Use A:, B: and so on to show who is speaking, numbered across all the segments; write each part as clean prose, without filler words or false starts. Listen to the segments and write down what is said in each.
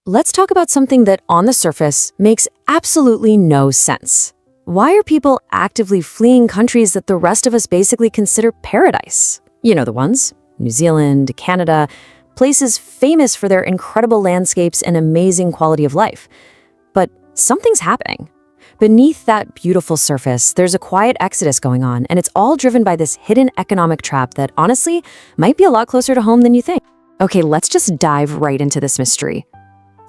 A: let's talk about something that on the surface makes absolutely no sense. Why are people actively fleeing countries that the rest of us basically consider paradise? You know the ones: New Zealand, Canada, places famous for their incredible landscapes and amazing quality of life. But something's happening. Beneath that beautiful surface, there's a quiet exodus going on, and it's all driven by this hidden economic trap that honestly might be a lot closer to home than you think. Okay, let's just dive right into this mystery.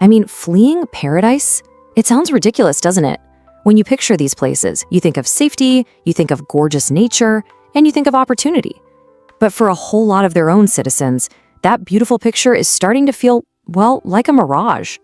A: I mean, fleeing paradise? It sounds ridiculous, doesn't it? When you picture these places, you think of safety, you think of gorgeous nature, and you think of opportunity. But for a whole lot of their own citizens, that beautiful picture is starting to feel, well, like a mirage.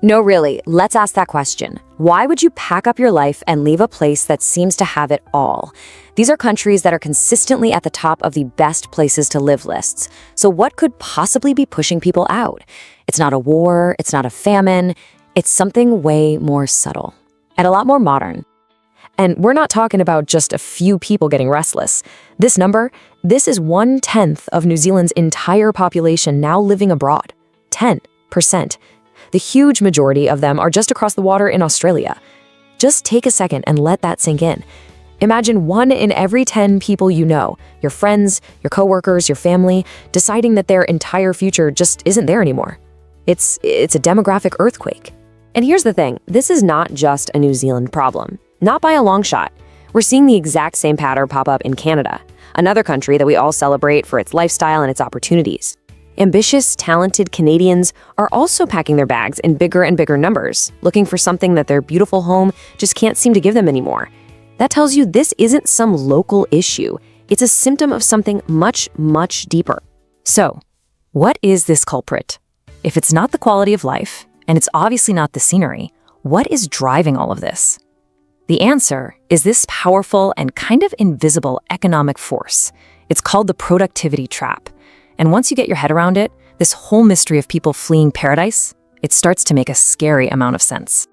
A: No, really, let's ask that question. Why would you pack up your life and leave a place that seems to have it all? These are countries that are consistently at the top of the best places to live lists. So what could possibly be pushing people out? It's not a war, it's not a famine, it's something way more subtle and a lot more modern. And we're not talking about just a few people getting restless. This is 1/10 of New Zealand's entire population now living abroad. 10%. The huge majority of them are just across the water in Australia. Just take a second and let that sink in. Imagine 1 in every 10 people you know, your friends, your coworkers, your family, deciding that their entire future just isn't there anymore. It's a demographic earthquake. And here's the thing, this is not just a New Zealand problem. Not by a long shot. We're seeing the exact same pattern pop up in Canada, another country that we all celebrate for its lifestyle and its opportunities. Ambitious, talented Canadians are also packing their bags in bigger and bigger numbers, looking for something that their beautiful home just can't seem to give them anymore. That tells you this isn't some local issue. It's a symptom of something much, much deeper. So, what is this culprit? If it's not the quality of life, and it's obviously not the scenery, what is driving all of this? The answer is this powerful and kind of invisible economic force. It's called the productivity trap. And once you get your head around it, this whole mystery of people fleeing paradise, it starts to make a scary amount of sense.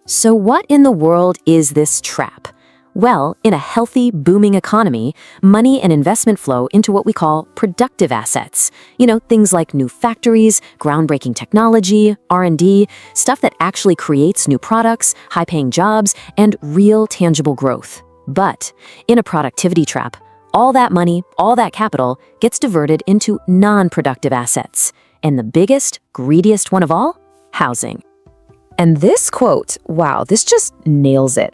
A: So what in the world is this trap? Well, in a healthy, booming economy, money and investment flow into what we call productive assets. You know, things like new factories, groundbreaking technology, R&D, stuff that actually creates new products, high-paying jobs, and real tangible growth. But in a productivity trap, all that money, all that capital gets diverted into non-productive assets. And the biggest, greediest one of all? Housing. And this quote, wow, this just nails it.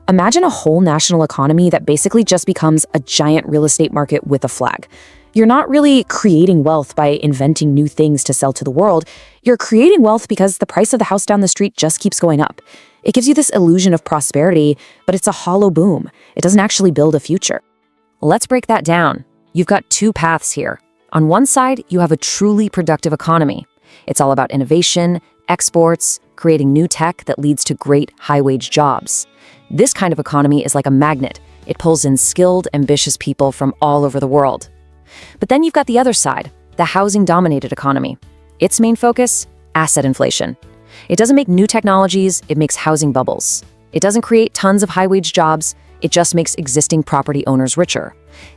A: Imagine a whole national economy that basically just becomes a giant real estate market with a flag. You're not really creating wealth by inventing new things to sell to the world. You're creating wealth because the price of the house down the street just keeps going up. It gives you this illusion of prosperity, but it's a hollow boom. It doesn't actually build a future. Let's break that down. You've got 2 paths here. On one side, you have a truly productive economy. It's all about innovation, exports, creating new tech that leads to great high-wage jobs. This kind of economy is like a magnet. It pulls in skilled, ambitious people from all over the world. But then you've got the other side, the housing-dominated economy. Its main focus? Asset inflation. It doesn't make new technologies, it makes housing bubbles. It doesn't create tons of high-wage jobs, it just makes existing property owners richer.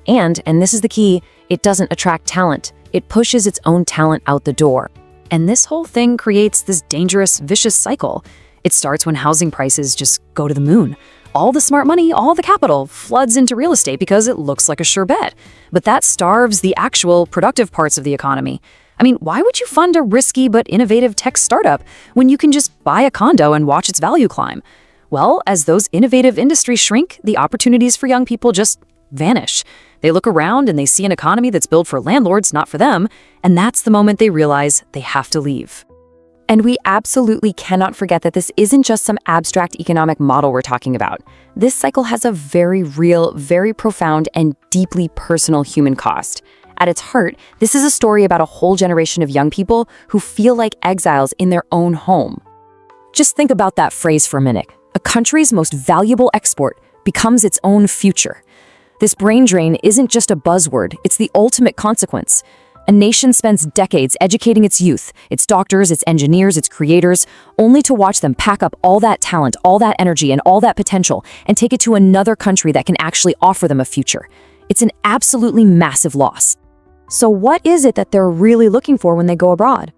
A: And this is the key, it doesn't attract talent. It pushes its own talent out the door. And this whole thing creates this dangerous, vicious cycle. It starts when housing prices just go to the moon. All the smart money, all the capital floods into real estate because it looks like a sure bet. But that starves the actual productive parts of the economy. I mean, why would you fund a risky but innovative tech startup when you can just buy a condo and watch its value climb? Well, as those innovative industries shrink, the opportunities for young people just vanish. They look around and they see an economy that's built for landlords, not for them, and that's the moment they realize they have to leave. And we absolutely cannot forget that this isn't just some abstract economic model we're talking about. This cycle has a very real, very profound, and deeply personal human cost. At its heart, this is a story about a whole generation of young people who feel like exiles in their own home. Just think about that phrase for a minute. A country's most valuable export becomes its own future. This brain drain isn't just a buzzword, it's the ultimate consequence. A nation spends decades educating its youth, its doctors, its engineers, its creators, only to watch them pack up all that talent, all that energy, and all that potential and take it to another country that can actually offer them a future. It's an absolutely massive loss. So what is it that they're really looking for when they go abroad?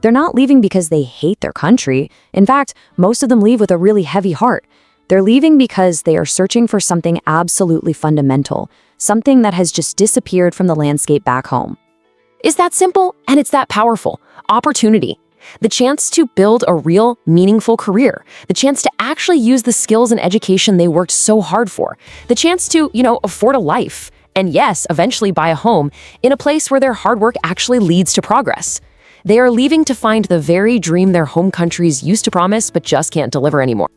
A: They're not leaving because they hate their country. In fact, most of them leave with a really heavy heart. They're leaving because they are searching for something absolutely fundamental, something that has just disappeared from the landscape back home. It's that simple, and it's that powerful. Opportunity. The chance to build a real, meaningful career. The chance to actually use the skills and education they worked so hard for. The chance to, afford a life. And yes, eventually buy a home in a place where their hard work actually leads to progress. They are leaving to find the very dream their home countries used to promise but just can't deliver anymore.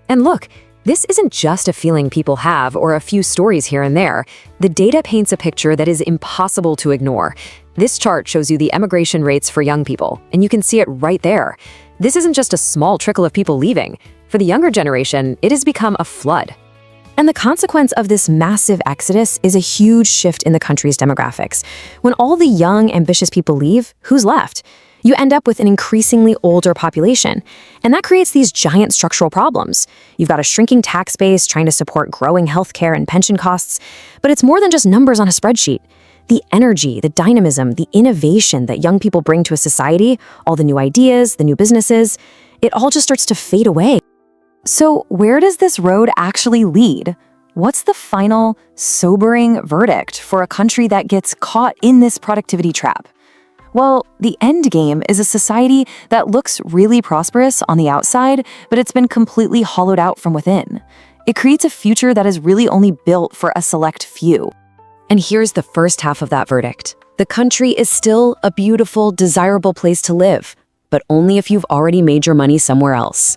A: And look, this isn't just a feeling people have or a few stories here and there. The data paints a picture that is impossible to ignore. This chart shows you the emigration rates for young people, and you can see it right there. This isn't just a small trickle of people leaving. For the younger generation, it has become a flood. And the consequence of this massive exodus is a huge shift in the country's demographics. When all the young, ambitious people leave, who's left? You end up with an increasingly older population, and that creates these giant structural problems. You've got a shrinking tax base trying to support growing healthcare and pension costs, but it's more than just numbers on a spreadsheet. The energy, the dynamism, the innovation that young people bring to a society, all the new ideas, the new businesses, it all just starts to fade away. So where does this road actually lead? What's the final, sobering verdict for a country that gets caught in this productivity trap? Well, the end game is a society that looks really prosperous on the outside, but it's been completely hollowed out from within. It creates a future that is really only built for a select few. And here's the first half of that verdict. The country is still a beautiful, desirable place to live, but only if you've already made your money somewhere else.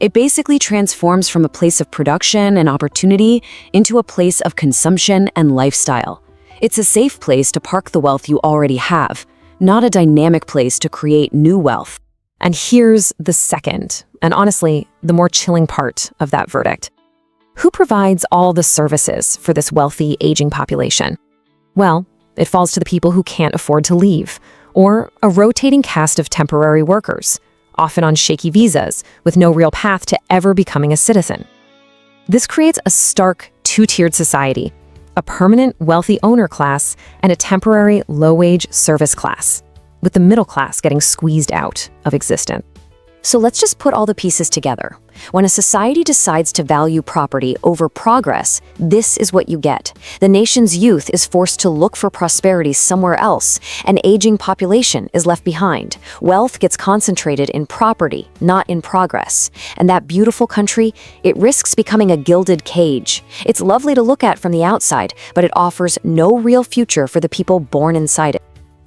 A: It basically transforms from a place of production and opportunity into a place of consumption and lifestyle. It's a safe place to park the wealth you already have, not a dynamic place to create new wealth. And here's the second, and honestly, the more chilling part of that verdict. Who provides all the services for this wealthy, aging population? Well, it falls to the people who can't afford to leave, or a rotating cast of temporary workers, often on shaky visas with no real path to ever becoming a citizen. This creates a stark, two-tiered society, a permanent wealthy owner class and a temporary low-wage service class, with the middle class getting squeezed out of existence. So let's just put all the pieces together. When a society decides to value property over progress, this is what you get. The nation's youth is forced to look for prosperity somewhere else. An aging population is left behind. Wealth gets concentrated in property, not in progress. And that beautiful country, it risks becoming a gilded cage. It's lovely to look at from the outside, but it offers no real future for the people born inside it.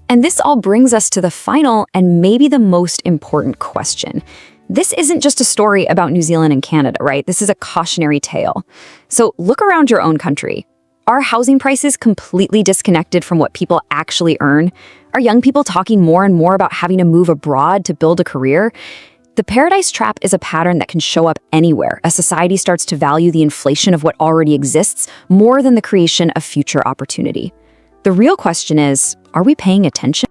A: And this all brings us to the final and maybe the most important question. This isn't just a story about New Zealand and Canada, right? This is a cautionary tale. So look around your own country. Are housing prices completely disconnected from what people actually earn? Are young people talking more and more about having to move abroad to build a career? The paradise trap is a pattern that can show up anywhere as society starts to value the inflation of what already exists more than the creation of future opportunity. The real question is, are we paying attention?